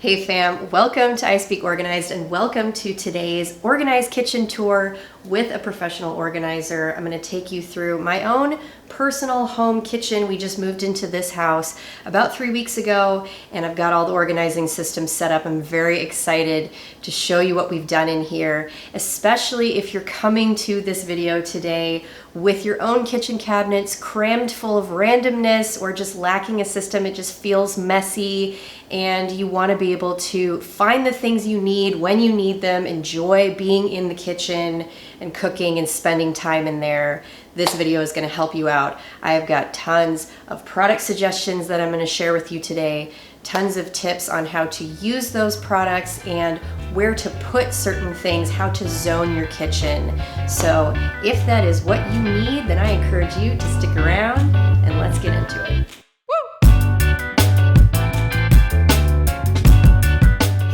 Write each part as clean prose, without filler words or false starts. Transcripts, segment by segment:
Hey fam, welcome to I Speak Organized and welcome to today's organized kitchen tour with a professional organizer. I'm going to take you through my own personal home kitchen. We just moved into this house about 3 weeks ago and I've got all the organizing systems set up. I'm very excited to show you what we've done in here, especially if you're coming to this video today with your own kitchen cabinets crammed full of randomness or just lacking a system. It just feels messy and you want to be able to find the things you need when you need them, enjoy being in the kitchen and cooking and spending time in there. This video is going to help you out. I have got tons of product suggestions that I'm going to share with you today, tons of tips on how to use those products and where to put certain things, how to zone your kitchen. So if that is what you need, then I encourage you to stick around and let's get into it.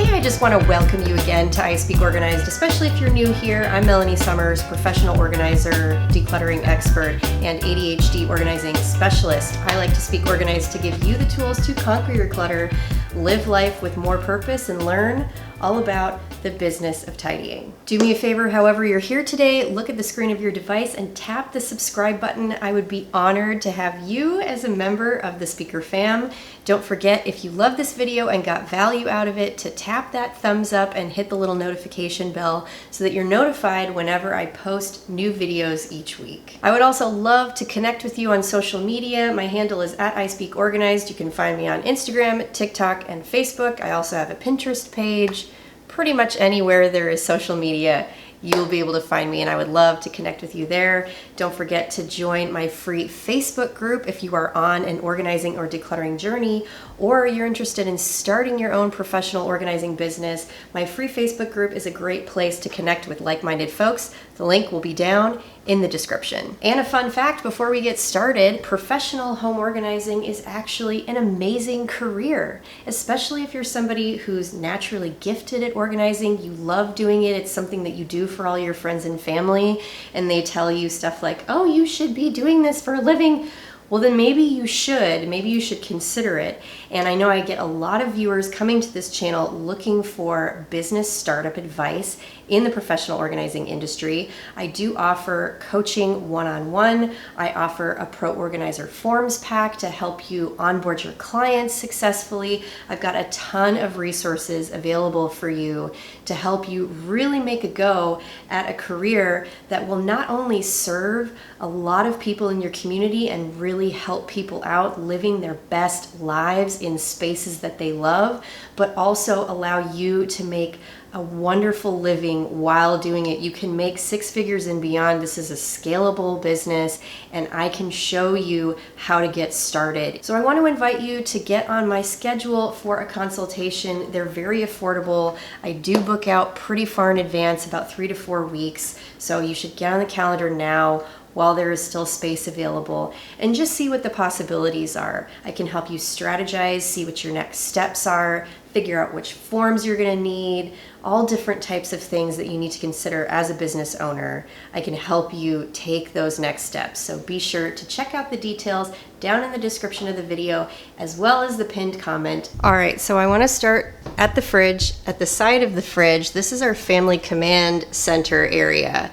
I just want to welcome you again to I Speak Organized, especially if you're new here. I'm Melanie Summers, professional organizer, decluttering expert, and ADHD organizing specialist. I like to speak organized to give you the tools to conquer your clutter, live life with more purpose, and learn all about the business of tidying. Do me a favor, however you're here today, look at the screen of your device and tap the subscribe button. I would be honored to have you as a member of the Speaker fam. Don't forget, if you love this video and got value out of it, to tap that thumbs up and hit the little notification bell so that you're notified whenever I post new videos each week. I would also love to connect with you on social media. My handle is @ISpeakOrganized. You can find me on Instagram, TikTok, and Facebook. I also have a Pinterest page. Pretty much anywhere there is social media, you'll be able to find me, and I would love to connect with you there. Don't forget to join my free Facebook group if you are on an organizing or decluttering journey, or you're interested in starting your own professional organizing business. My free Facebook group is a great place to connect with like-minded folks. The link will be down in the description. And a fun fact before we get started, professional home organizing is actually an amazing career, especially if you're somebody who's naturally gifted at organizing, you love doing it, it's something that you do for all your friends and family, and they tell you stuff like, oh, you should be doing this for a living. Well, then maybe you should consider it. And I know I get a lot of viewers coming to this channel looking for business startup advice in the professional organizing industry. I do offer coaching one-on-one. I offer a Pro Organizer Forms pack to help you onboard your clients successfully. I've got a ton of resources available for you to help you really make a go at a career that will not only serve a lot of people in your community and really help people out living their best lives in spaces that they love, but also allow you to make a wonderful living while doing it. You can make six figures and beyond. This is a scalable business and I can show you how to get started. So I want to invite you to get on my schedule for a consultation. They're very affordable. I do book out pretty far in advance, about 3 to 4 weeks. So you should get on the calendar now while there is still space available and just see what the possibilities are. I can help you strategize, see what your next steps are, figure out which forms you're gonna need, all different types of things that you need to consider as a business owner. I can help you take those next steps. So be sure to check out the details down in the description of the video, as well as the pinned comment. All right, so I wanna start at the fridge, at the side of the fridge. This is our family command center area.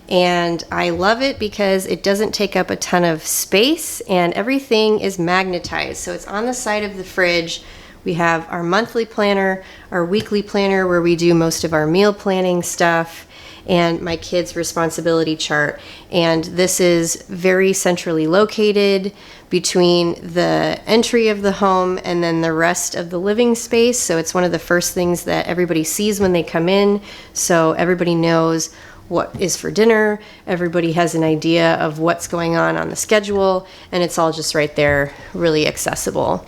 And I love it because it doesn't take up a ton of space and everything is magnetized. So it's on the side of the fridge. We have our monthly planner, our weekly planner where we do most of our meal planning stuff, and my kids' responsibility chart. And this is very centrally located between the entry of the home and then the rest of the living space. So it's one of the first things that everybody sees when they come in. So everybody knows what is for dinner, everybody has an idea of what's going on the schedule, and it's all just right there, really accessible.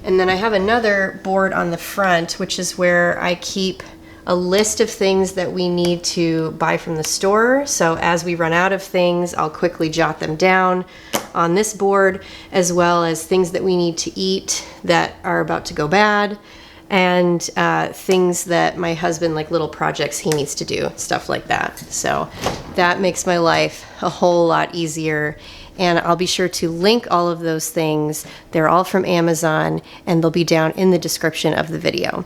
And then I have another board on the front, which is where I keep a list of things that we need to buy from the store. So as we run out of things, I'll quickly jot them down on this board, as well as things that we need to eat that are about to go bad, and things that my husband, like little projects he needs to do, stuff like that. So that makes my life a whole lot easier and I'll be sure to link all of those things. They're all from Amazon, and they'll be down in the description of the video.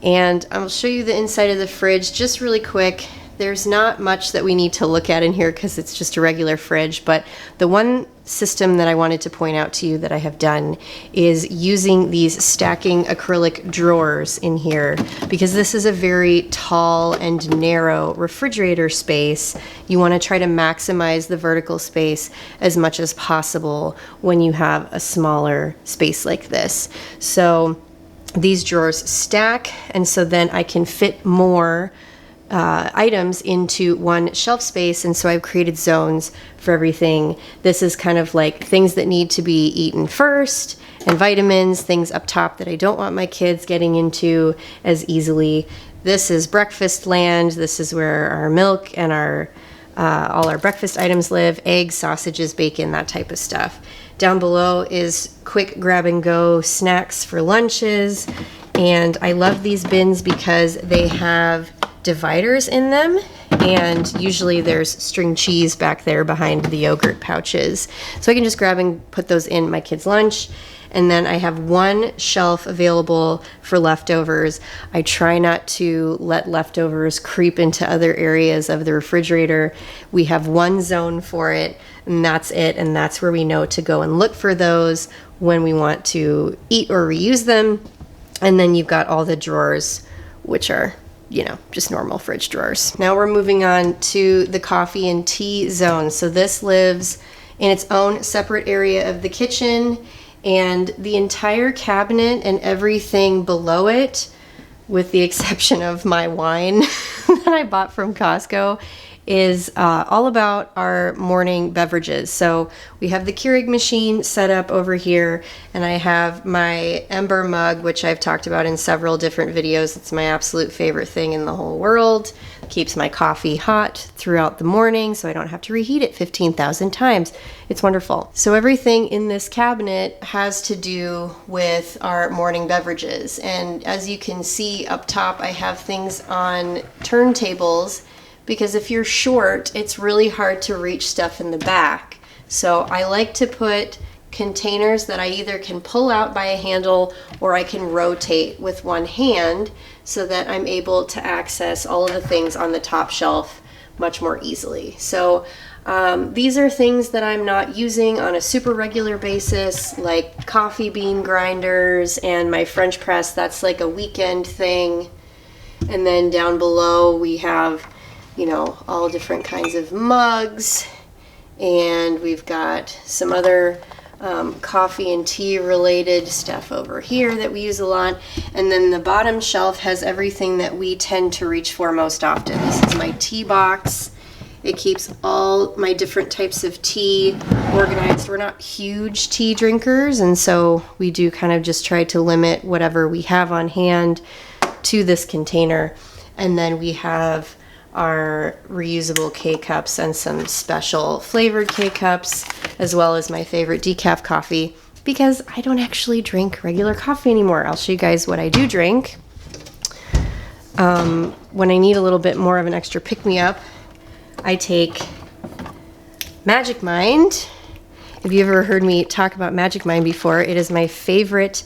And I'll show you the inside of the fridge just really quick. There's not much that we need to look at in here because it's just a regular fridge, but the one system that I wanted to point out to you that I have done is using these stacking acrylic drawers in here, because this is a very tall and narrow refrigerator space. You want to try to maximize the vertical space as much as possible when you have a smaller space like this. So these drawers stack, and so then I can fit more items into one shelf space, and so I've created zones for everything. This is kind of like things that need to be eaten first, and vitamins, things up top that I don't want my kids getting into as easily. This is breakfast land. This is where our milk and our all our breakfast items live: eggs, sausages, bacon, that type of stuff. Down below is quick grab and go snacks for lunches, and I love these bins because they have dividers in them, and usually there's string cheese back there behind the yogurt pouches, so I can just grab and put those in my kids' lunch. And then I have one shelf available for leftovers. I try not to let leftovers creep into other areas of the refrigerator. We have one zone for it, and that's it, and that's where we know to go and look for those when we want to eat or reuse them. And then you've got all the drawers, which are, you know, just normal fridge drawers. Now we're moving on to the coffee and tea zone. So this lives in its own separate area of the kitchen, and the entire cabinet and everything below it, with the exception of my wine that I bought from Costco, is all about our morning beverages. So we have the Keurig machine set up over here, and I have my Ember mug, which I've talked about in several different videos. It's my absolute favorite thing in the whole world. Keeps my coffee hot throughout the morning, so I don't have to reheat it 15,000 times. It's wonderful. So everything in this cabinet has to do with our morning beverages. And as you can see up top, I have things on turntables, because if you're short, it's really hard to reach stuff in the back. So I like to put containers that I either can pull out by a handle or I can rotate with one hand, so that I'm able to access all of the things on the top shelf much more easily. So these are things that I'm not using on a super regular basis, like coffee bean grinders and my French press. That's like a weekend thing. And then down below we have, you know, all different kinds of mugs, and we've got some other coffee and tea related stuff over here that we use a lot. And then the bottom shelf has everything that we tend to reach for most often. This is my tea box. It keeps all my different types of tea organized. We're not huge tea drinkers, and so we do kind of just try to limit whatever we have on hand to this container. And then we have our reusable K-cups and some special flavored K-cups, as well as my favorite decaf coffee, because I don't actually drink regular coffee anymore. I'll show you guys what I do drink. When I need a little bit more of an extra pick-me-up, I take Magic Mind. If you've ever heard me talk about Magic Mind before, it is my favorite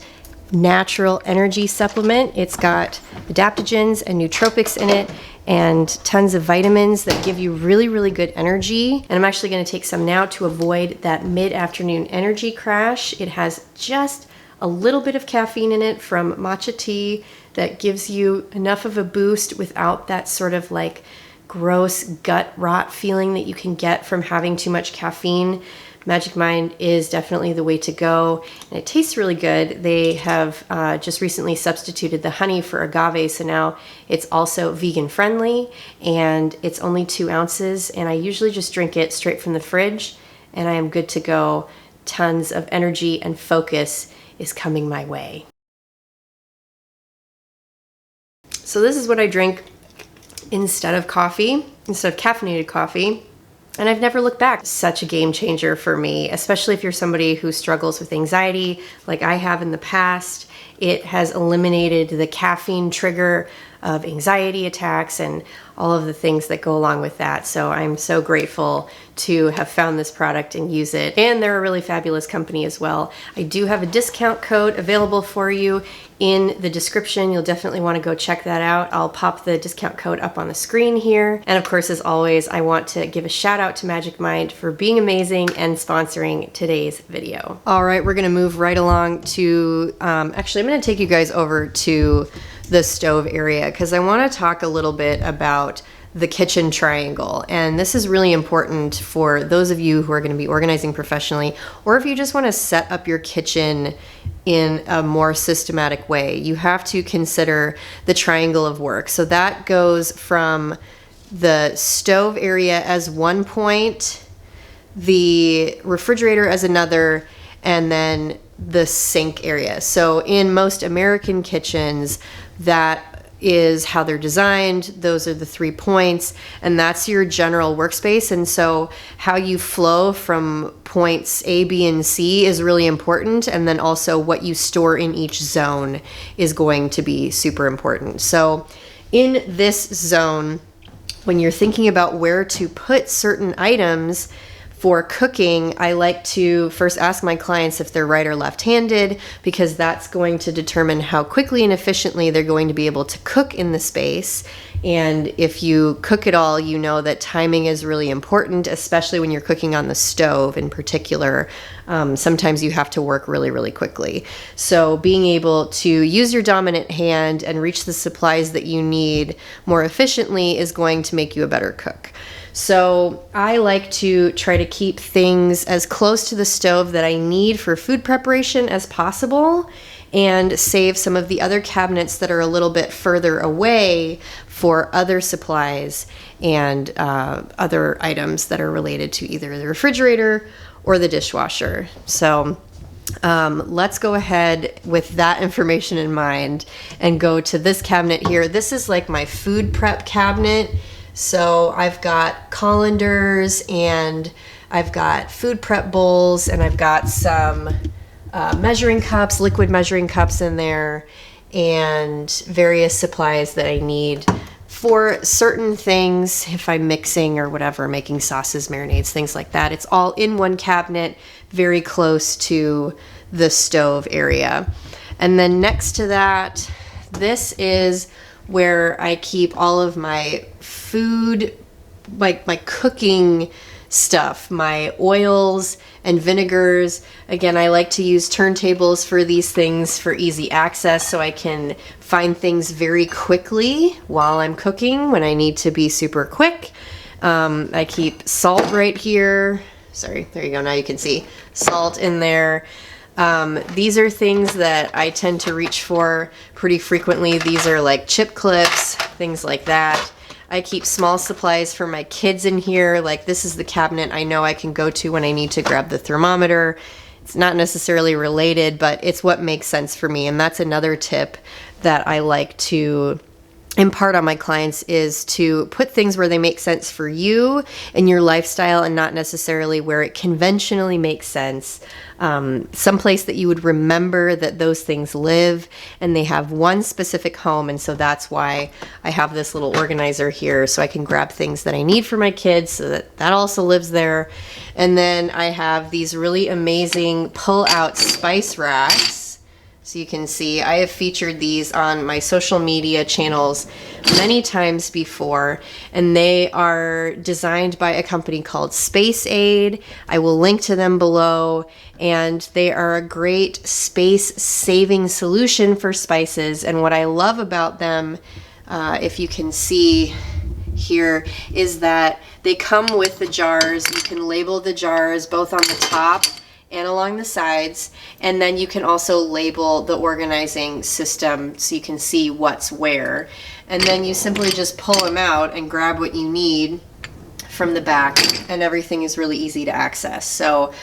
natural energy supplement. It's got adaptogens and nootropics in it, and tons of vitamins that give you really, really good energy. And I'm actually going to take some now to avoid that mid-afternoon energy crash. It has just a little bit of caffeine in it from matcha tea that gives you enough of a boost without that sort of like gross gut rot feeling that you can get from having too much caffeine. Magic Mind is definitely the way to go, and it tastes really good. They have just recently substituted the honey for agave, so now it's also vegan friendly, and it's only 2 ounces, and I usually just drink it straight from the fridge, and I am good to go. Tons of energy and focus is coming my way. So this is what I drink instead of coffee, instead of caffeinated coffee. And I've never looked back. Such a game changer for me, especially if you're somebody who struggles with anxiety like I have in the past. It has eliminated the caffeine trigger of anxiety attacks and all of the things that go along with that. So I'm so grateful to have found this product and use it. And they're a really fabulous company as well. I do have a discount code available for you in the description. You'll definitely want to go check that out. I'll pop the discount code up on the screen here. And of course, as always, I want to give a shout out to Magic Mind for being amazing and sponsoring today's video. All right, we're gonna move right along to, actually, I'm gonna take you guys over to the stove area because I want to talk a little bit about the kitchen triangle. And this is really important for those of you who are going to be organizing professionally, or if you just want to set up your kitchen in a more systematic way. You have to consider the triangle of work. So that goes from the stove area as one point, the refrigerator as another, and then the sink area. So in most American kitchens, that is how they're designed. Those are the 3 points, and that's your general workspace. And so how you flow from points A, B, and C is really important. And then also what you store in each zone is going to be super important. So in this zone, when you're thinking about where to put certain items for cooking, I like to first ask my clients if they're right or left-handed, because that's going to determine how quickly and efficiently they're going to be able to cook in the space. And if you cook at all, you know that timing is really important, especially when you're cooking on the stove in particular. Sometimes you have to work really, really quickly. So being able to use your dominant hand and reach the supplies that you need more efficiently is going to make you a better cook. So I like to try to keep things as close to the stove that I need for food preparation as possible, and save some of the other cabinets that are a little bit further away for other supplies and other items that are related to either the refrigerator or the dishwasher. So let's go ahead with that information in mind and go to this cabinet here. This is like my food prep cabinet. So I've got colanders, and I've got food prep bowls, and I've got some measuring cups, liquid measuring cups in there, and various supplies that I need for certain things if I'm mixing or whatever, making sauces, marinades, things like that. It's all in one cabinet, very close to the stove area. And then next to that, this is where I keep all of my food, like my cooking stuff, my oils and vinegars. Again, I like to use turntables for these things for easy access, so I can find things very quickly while I'm cooking when I need to be super quick. I keep salt right here. Sorry, there you go. Now you can see salt in there. These are things that I tend to reach for pretty frequently. These are like chip clips, things like that. I keep small supplies for my kids in here. Like this is the cabinet I know I can go to when I need to grab the thermometer. It's not necessarily related, but it's what makes sense for me. And that's another tip that I like to impart on my clients, is to put things where they make sense for you and your lifestyle, and not necessarily where it conventionally makes sense. Someplace that you would remember that those things live and they have one specific home. And so that's why I have this little organizer here, so I can grab things that I need for my kids, so that also lives there. And then I have these really amazing pull-out spice racks. So you can see I have featured these on my social media channels many times before, and they are designed by a company called Space Aid. I will link to them below, and they are a great space-saving solution for spices. And what I love about them, if you can see here, is that they come with the jars. You can label the jars both on the top and along the sides, and then you can also label the organizing system so you can see what's where. And then you simply just pull them out and grab what you need from the back, and everything is really easy to access. So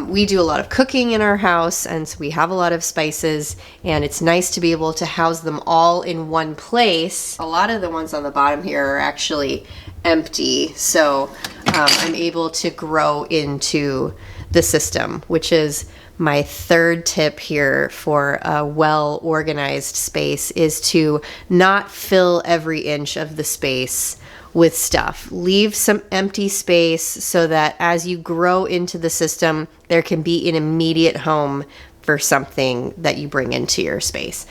we do a lot of cooking in our house, and so we have a lot of spices, and it's nice to be able to house them all in one place. A lot of the ones on the bottom here are actually empty, so I'm able to grow into the system, which is my third tip here for a well-organized space, is to not fill every inch of the space with stuff. Leave some empty space so that as you grow into the system, there can be an immediate home for something that you bring into your space.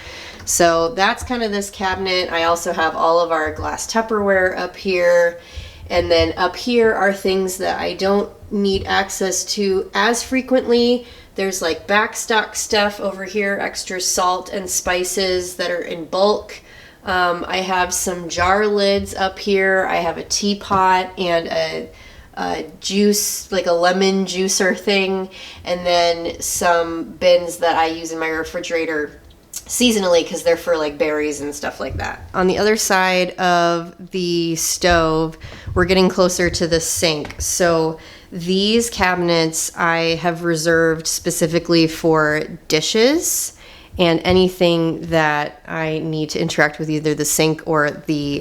So that's kind of this cabinet. I also have all of our glass Tupperware up here. And then up here are things that I don't need access to as frequently. There's like backstock stuff over here, extra salt and spices that are in bulk. I have some jar lids up here. I have a teapot and a juice, like a lemon juicer thing, and then some bins that I use in my refrigerator seasonally because they're for like berries and stuff like that. On the other side of the stove, we're getting closer to the sink. So these cabinets I have reserved specifically for dishes and anything that I need to interact with either the sink or the,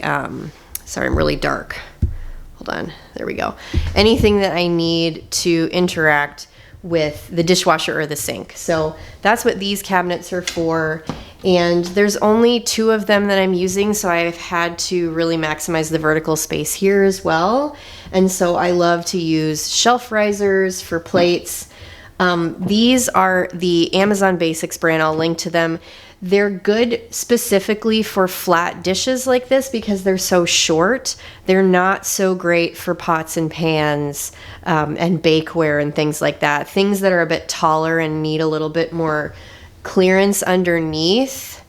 sorry, I'm really dark. Hold on, there we go. Anything that I need to interact with the dishwasher or the sink. So that's what these cabinets are for. And there's only 2 of them that I'm using, so I've had to really maximize the vertical space here as well. And so I love to use shelf risers for plates. These are the Amazon Basics brand. I'll link to them. They're good specifically for flat dishes like this because they're so short. They're not so great for pots and pans and bakeware and things like that. Things that are a bit taller and need a little bit more clearance underneath.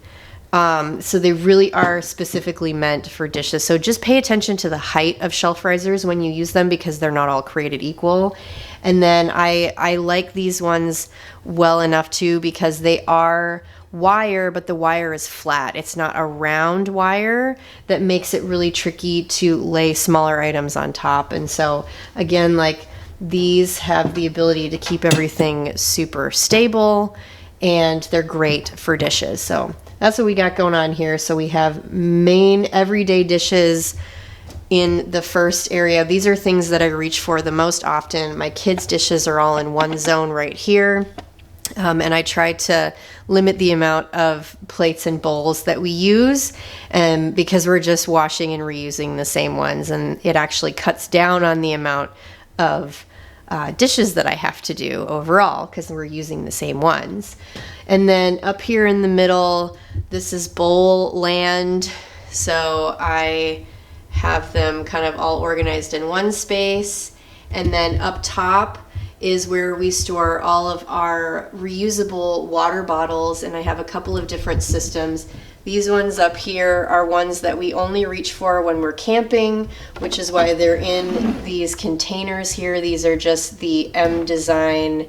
So they really are specifically meant for dishes. So just pay attention to the height of shelf risers when you use them because they're not all created equal. And then I like these ones well enough too because they are wire, but the wire is flat. It's not a round wire that makes it really tricky to lay smaller items on top. And so again, like these have the ability to keep everything super stable and they're great for dishes. So that's what we got going on here. So we have main everyday dishes in the first area. These are things that I reach for the most often. My kids' dishes are all in one zone right here. And I try to limit the amount of plates and bowls that we use because we're just washing and reusing the same ones. And it actually cuts down on the amount of dishes that I have to do overall because we're using the same ones. And then up here in the middle, this is bowl land. So I have them kind of all organized in one space. And then up top is where we store all of our reusable water bottles, and I have a couple of different systems. These ones up here are ones that we only reach for when we're camping, which is why they're in these containers here. These are just the M Design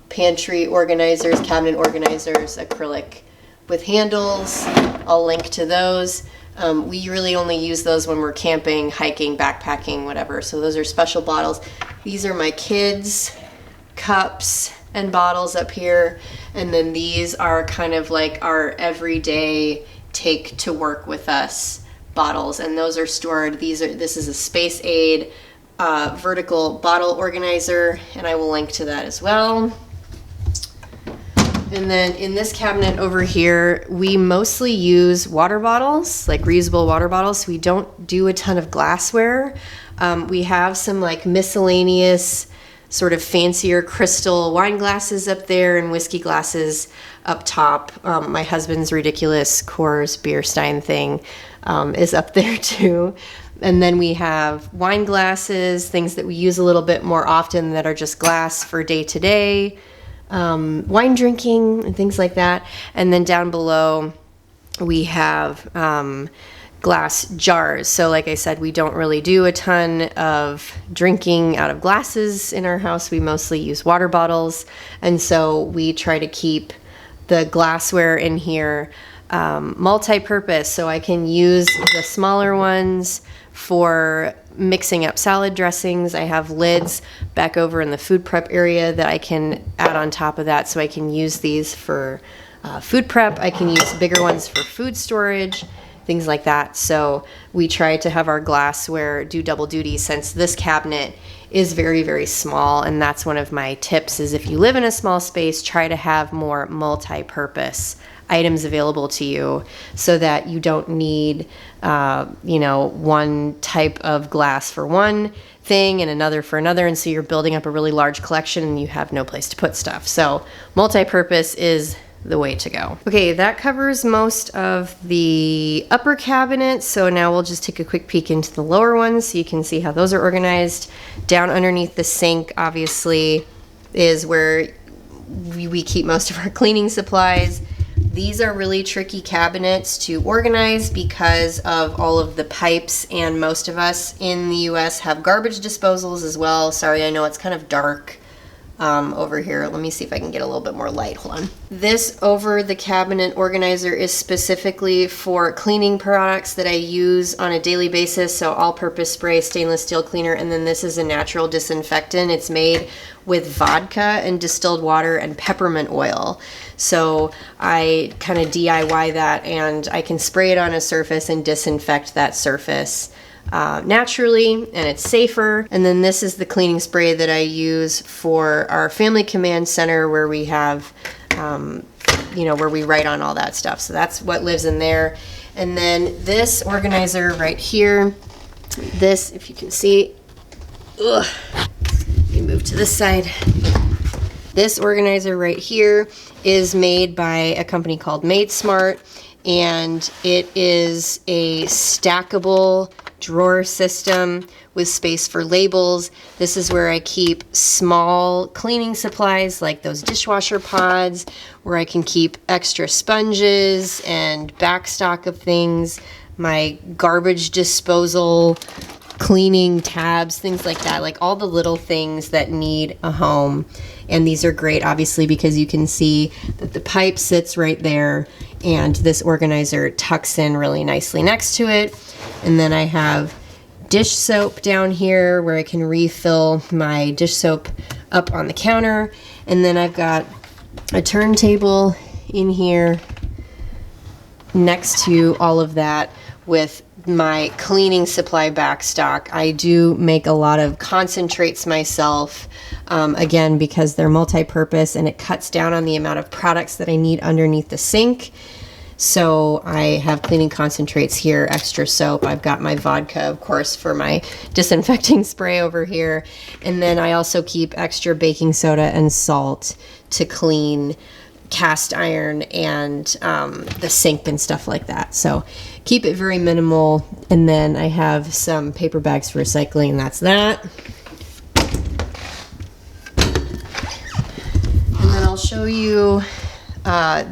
pantry organizers, cabinet organizers, acrylic with handles. I'll link to those. We really only use those when we're camping, hiking, backpacking, whatever. So those are special bottles. These are my kids' cups and bottles up here, and then these are kind of like our everyday take to work with us bottles, and those are stored. This is a Space Aid vertical bottle organizer, and I will link to that as well. And then in this cabinet over here, we mostly use water bottles, like reusable water bottles. We don't do a ton of glassware. We have some like miscellaneous sort of fancier crystal wine glasses up there and whiskey glasses up top. My husband's ridiculous Coors beer stein thing is up there too. And then we have wine glasses, things that we use a little bit more often that are just glass for day to day, wine drinking and things like that. And then down below we have glass jars. So like I said, we don't really do a ton of drinking out of glasses in our house. We mostly use water bottles. And so we try to keep the glassware in here multi-purpose. So I can use the smaller ones for mixing up salad dressings. I have lids back over in the food prep area that I can add on top of that. So I can use these for food prep. I can use bigger ones for food storage, things like that. So we try to have our glassware do double duty since this cabinet is very, very small. And that's one of my tips is if you live in a small space, try to have more multi-purpose items available to you so that you don't need, one type of glass for one thing and another for another. And so you're building up a really large collection and you have no place to put stuff. So multi-purpose is the way to go. Okay, that covers most of the upper cabinets. So now we'll just take a quick peek into the lower ones so you can see how those are organized. Down underneath the sink, obviously, is where we keep most of our cleaning supplies. These are really tricky cabinets to organize because of all of the pipes, and most of us in the US have garbage disposals as well. Sorry, I know it's kind of dark over here. Let me see if I can get a little bit more light. Hold on. This over the cabinet organizer is specifically for cleaning products that I use on a daily basis. So all-purpose spray, stainless steel cleaner, and then this is a natural disinfectant. It's made with vodka and distilled water and peppermint oil. So I kind of DIY that, and I can spray it on a surface and disinfect that surface naturally, and it's safer. And then this is the cleaning spray that I use for our family command center where we have, where we write on all that stuff. So that's what lives in there. And then this organizer right here, this, if you can see, let me move to this side. This organizer right here is made by a company called Made Smart, and it is a stackable drawer system with space for labels. This is where I keep small cleaning supplies like those dishwasher pods, where I can keep extra sponges and back stock of things, my garbage disposal, cleaning tabs, things like that, like all the little things that need a home. And these are great, obviously, because you can see that the pipe sits right there and this organizer tucks in really nicely next to it. And then I have dish soap down here where I can refill my dish soap up on the counter. And then I've got a turntable in here next to all of that with my cleaning supply back stock. I do make a lot of concentrates myself, again, because they're multi-purpose and it cuts down on the amount of products that I need underneath the sink. So I have cleaning concentrates here, extra soap. I've got my vodka, of course, for my disinfecting spray over here. And then I also keep extra baking soda and salt to clean cast iron and the sink and stuff like that. So keep it very minimal. And then I have some paper bags for recycling, and that's that. And then I'll show you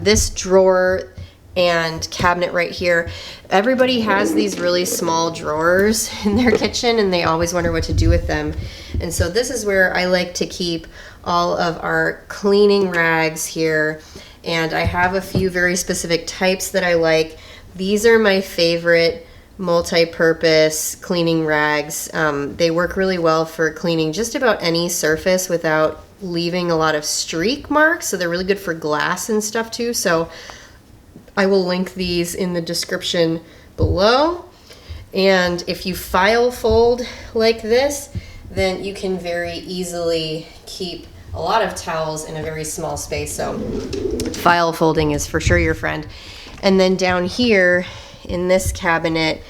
this drawer and cabinet right here. Everybody has these really small drawers in their kitchen and they always wonder what to do with them. And so this is where I like to keep all of our cleaning rags here. And I have a few very specific types that I like. These are my favorite multi-purpose cleaning rags. They work really well for cleaning just about any surface without leaving a lot of streak marks. So they're really good for glass and stuff too. So I will link these in the description below. And if you file fold like this, then you can very easily keep a lot of towels in a very small space. So file folding is for sure your friend. And then down here in this cabinet,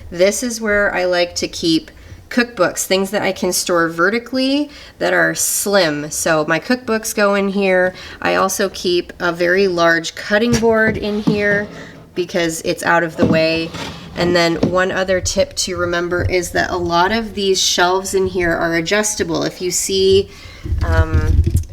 this is where I like to keep cookbooks, things that I can store vertically that are slim. So my cookbooks go in here. I also keep a very large cutting board in here because it's out of the way. And then one other tip to remember is that a lot of these shelves in here are adjustable. If you see, I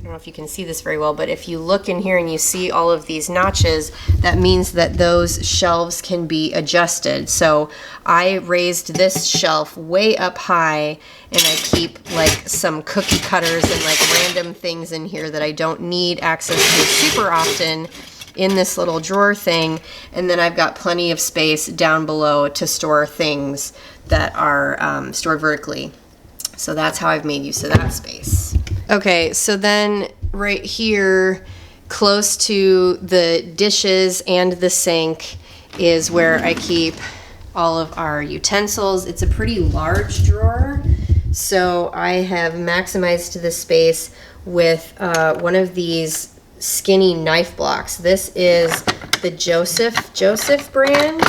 don't know if you can see this very well, but if you look in here and you see all of these notches, that means that those shelves can be adjusted. So I raised this shelf way up high and I keep like some cookie cutters and like random things in here that I don't need access to super often in this little drawer thing. And then I've got plenty of space down below to store things that are stored vertically. So that's how I've made use of that space. Okay, so then right here, close to the dishes and the sink is where I keep all of our utensils. It's a pretty large drawer, So I have maximized the space with one of these skinny knife blocks. This is the Joseph brand,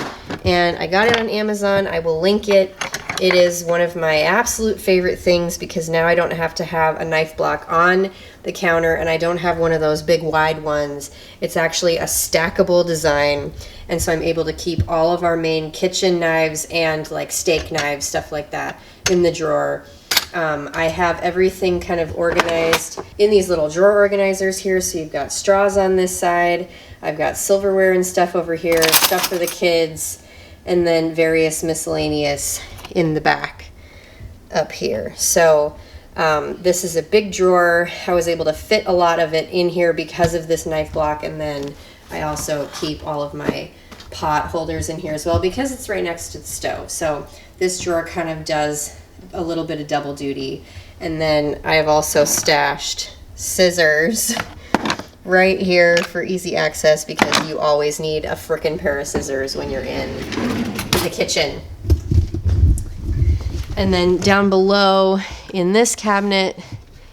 and I got it on Amazon. I will link it. It is one of my absolute favorite things because now I don't have to have a knife block on the counter, and I don't have one of those big wide ones. It's actually a stackable design, and so I'm able to keep all of our main kitchen knives and like steak knives, stuff like that, in the drawer. I have everything kind of organized in these little drawer organizers here. So you've got straws on this side, I've got silverware and stuff over here, stuff for the kids, and then various miscellaneous in the back up here. So this is a big drawer. I was able to fit a lot of it in here because of this knife block, and then I also keep all of my pot holders in here as well because it's right next to the stove. So this drawer kind of does a little bit of double duty. And then I have also stashed scissors right here for easy access because you always need a frickin' pair of scissors when you're in the kitchen. And then down below in this cabinet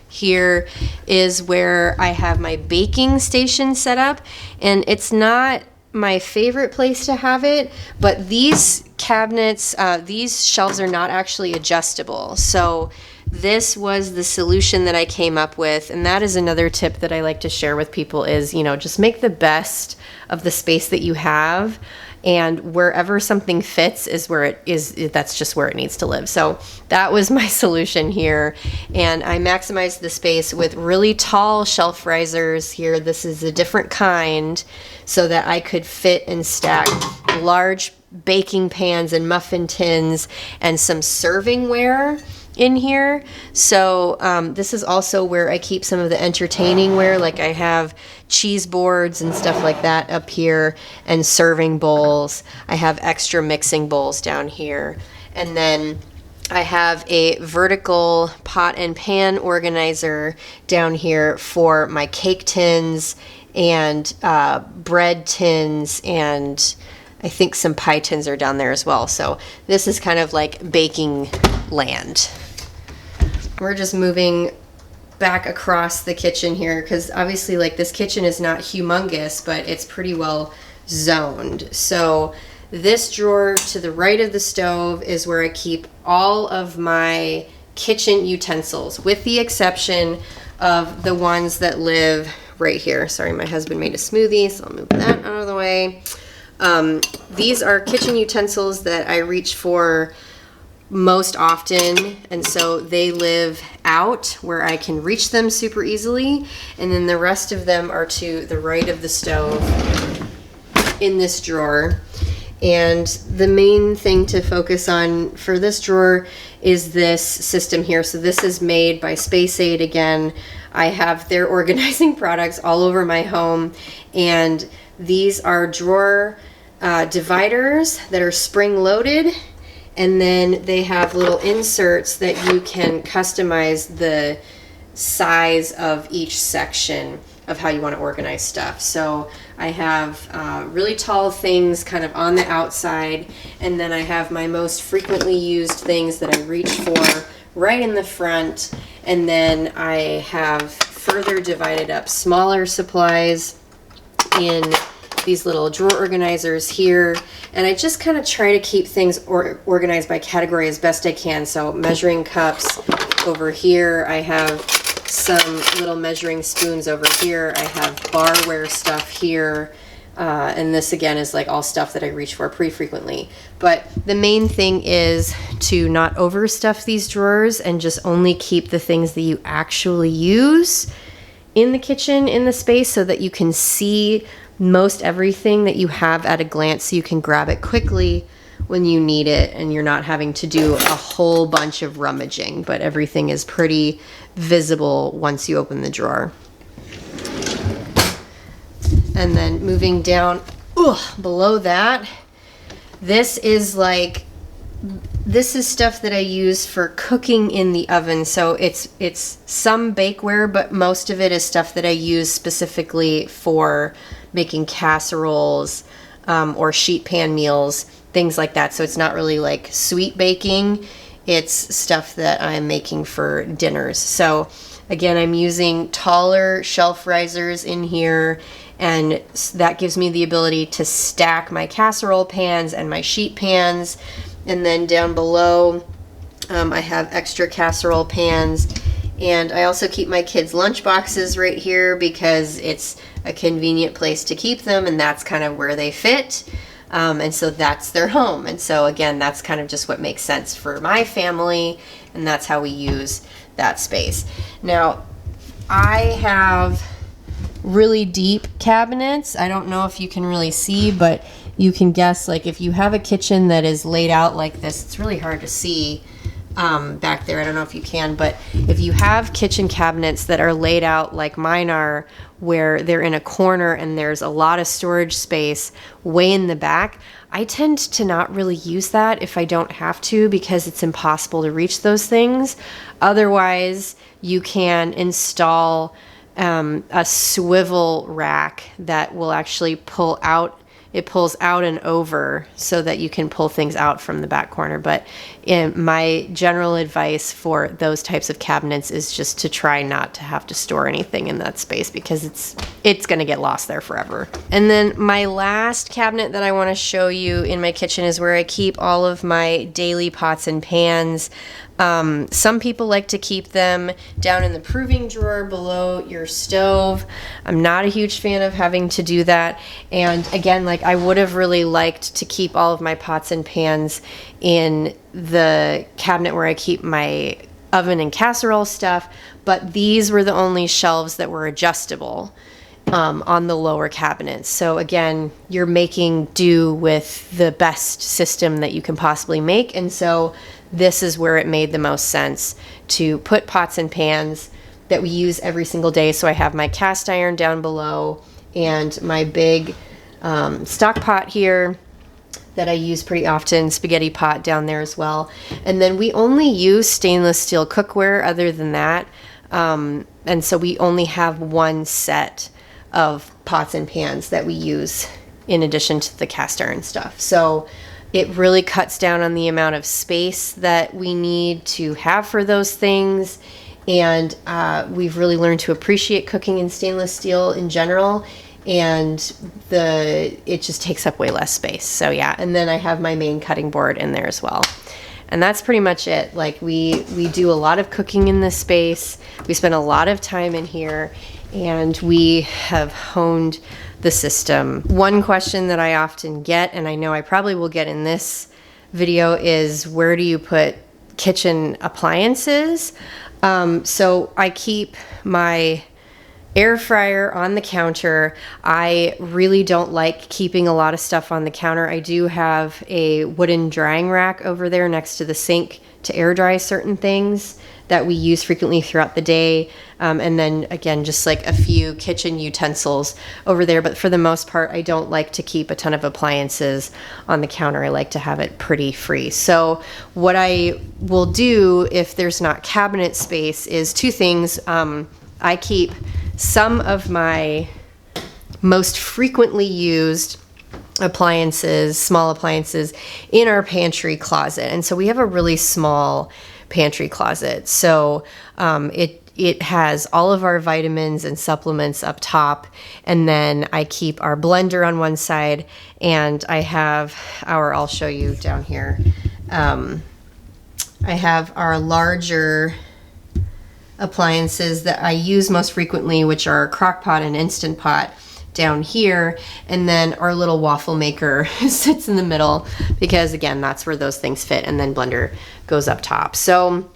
here is where I have my baking station set up, and it's not my favorite place to have it, but these cabinets, these shelves are not actually adjustable. So this was the solution that I came up with, and that is another tip that I like to share with people is, you know, just make the best of the space that you have, and wherever something fits is where it is, that's just where it needs to live. So that was my solution here, and I maximized the space with really tall shelf risers here. This is a different kind so that I could fit and stack large baking pans and muffin tins and some servingware in here. So this is also where I keep some of the entertaining ware, like I have cheese boards and stuff like that up here, and serving bowls. I have extra mixing bowls down here, and then I have a vertical pot and pan organizer down here for my cake tins and bread tins, and I think some pie tins are down there as well. So this is kind of like baking land. We're just moving back across the kitchen here because obviously like this kitchen is not humongous, but it's pretty well zoned. So this drawer to the right of the stove is where I keep all of my kitchen utensils, with the exception of the ones that live right here. Sorry, my husband made a smoothie, so I'll move that out of the way. These are kitchen utensils that I reach for most often, and so they live out where I can reach them super easily, and then the rest of them are to the right of the stove in this drawer. And the main thing to focus on for this drawer is this system here. So this is made by Space Aid again. I have their organizing products all over my home, and these are drawer dividers that are spring loaded, and then they have little inserts that you can customize the size of each section of how you want to organize stuff. So I have really tall things kind of on the outside, and then I have my most frequently used things that I reach for right in the front, and then I have further divided up smaller supplies in these little drawer organizers here, and I just kind of try to keep things organized by category as best I can. So measuring cups over here, I have some little measuring spoons over here, I have barware stuff here, and this again is like all stuff that I reach for pretty frequently. But the main thing is to not overstuff these drawers and just only keep the things that you actually use in the kitchen, in the space, so that you can see most everything that you have at a glance, so you can grab it quickly when you need it, and you're not having to do a whole bunch of rummaging, but everything is pretty visible once you open the drawer. And then moving down below that, this is stuff that I use for cooking in the oven. So it's some bakeware, but most of it is stuff that I use specifically for making casseroles or sheet pan meals, things like that. So it's not really like sweet baking. it's stuff that I'm making for dinners. So again, I'm using taller shelf risers in here, and that gives me the ability to stack my casserole pans and my sheet pans. And then down below, I have extra casserole pans. And I also keep my kids' lunch boxes right here because it's a convenient place to keep them, and that's kind of where they fit. And so that's their home. And so again, that's kind of just what makes sense for my family, and that's how we use that space. Now, I have really deep cabinets. I don't know if you can really see, but you can guess, like if you have a kitchen that is laid out like this, it's really hard to see back there. I don't know if you can, but if you have kitchen cabinets that are laid out like mine are, where they're in a corner and there's a lot of storage space way in the back, I tend to not really use that if I don't have to, because it's impossible to reach those things. Otherwise, you can install a swivel rack that will actually pull out. It pulls out and over so that you can pull things out from the back corner. But my general advice for those types of cabinets is just to try not to have to store anything in that space, because it's going to get lost there forever. And then my last cabinet that I want to show you in my kitchen is where I keep all of my daily pots and pans. Some people like to keep them down in the proving drawer below your stove. I'm not a huge fan of having to do that. And again, like I would have really liked to keep all of my pots and pans in the cabinet where I keep my oven and casserole stuff, but these were the only shelves that were adjustable on the lower cabinets. So again, you're making do with the best system that you can possibly make. And so this is where it made the most sense to put pots and pans that we use every single day. So I have my cast iron down below and my big stock pot here that I use pretty often, spaghetti pot down there as well. And then we only use stainless steel cookware other than that. And so we only have one set of pots and pans that we use in addition to the cast iron stuff. So it really cuts down on the amount of space that we need to have for those things. And we've really learned to appreciate cooking in stainless steel in general. And it just takes up way less space. So yeah, and then I have my main cutting board in there as well. And that's pretty much it. Like we do a lot of cooking in this space. We spend a lot of time in here, and we have honed the system. One question that I often get, and I know I probably will get in this video, is where do you put kitchen appliances? So I keep my air fryer on the counter. I really don't like keeping a lot of stuff on the counter. I do have a wooden drying rack over there next to the sink to air dry certain things that we use frequently throughout the day. And then again, just like a few kitchen utensils over there. But for the most part, I don't like to keep a ton of appliances on the counter. I like to have it pretty free. So what I will do if there's not cabinet space is two things. I keep some of my most frequently used appliances, small appliances, in our pantry closet. And so we have a really small pantry closet. So it has all of our vitamins and supplements up top. And then I keep our blender on one side, and I have I'll show you down here. I have our larger appliances that I use most frequently, which are crock pot and Instant Pot down here, and then our little waffle maker sits in the middle, because again, that's where those things fit, and then blender goes up top. So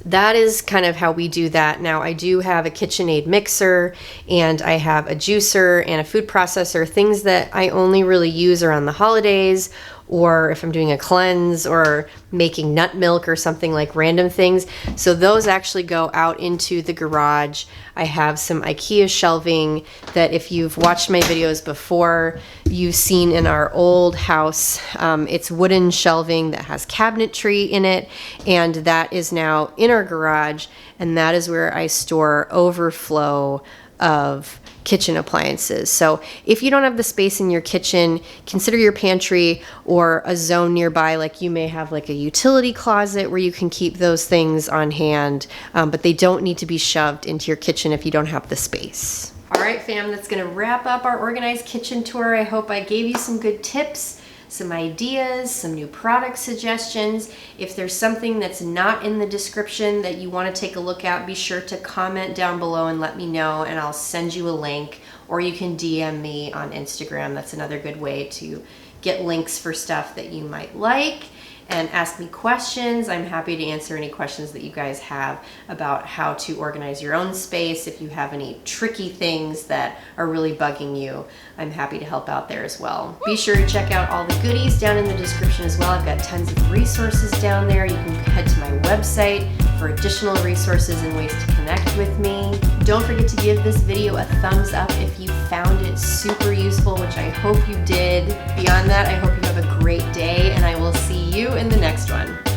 that is kind of how we do that. Now I do have a KitchenAid mixer, and I have a juicer and a food processor, things that I only really use around the holidays, or if I'm doing a cleanse or making nut milk or something, like random things. So those actually go out into the garage. I have some IKEA shelving that if you've watched my videos before, you've seen in our old house. It's wooden shelving that has cabinetry in it, and that is now in our garage, and that is where I store overflow of kitchen appliances. So if you don't have the space in your kitchen, consider your pantry or a zone nearby, like you may have like a utility closet where you can keep those things on hand, but they don't need to be shoved into your kitchen if you don't have the space. All right, fam, that's gonna wrap up our organized kitchen tour. I hope I gave you some good tips, some ideas, some new product suggestions. If there's something that's not in the description that you want to take a look at, be sure to comment down below and let me know, and I'll send you a link, or you can DM me on Instagram. That's another good way to get links for stuff that you might like, and ask me questions. I'm happy to answer any questions that you guys have about how to organize your own space. If you have any tricky things that are really bugging you, I'm happy to help out there as well. Be sure to check out all the goodies down in the description as well. I've got tons of resources down there. You can head to my website for additional resources and ways to connect with me. Don't forget to give this video a thumbs up if you found it super useful, which I hope you did. Beyond that, I hope you have a great day, and I will see you in the next one.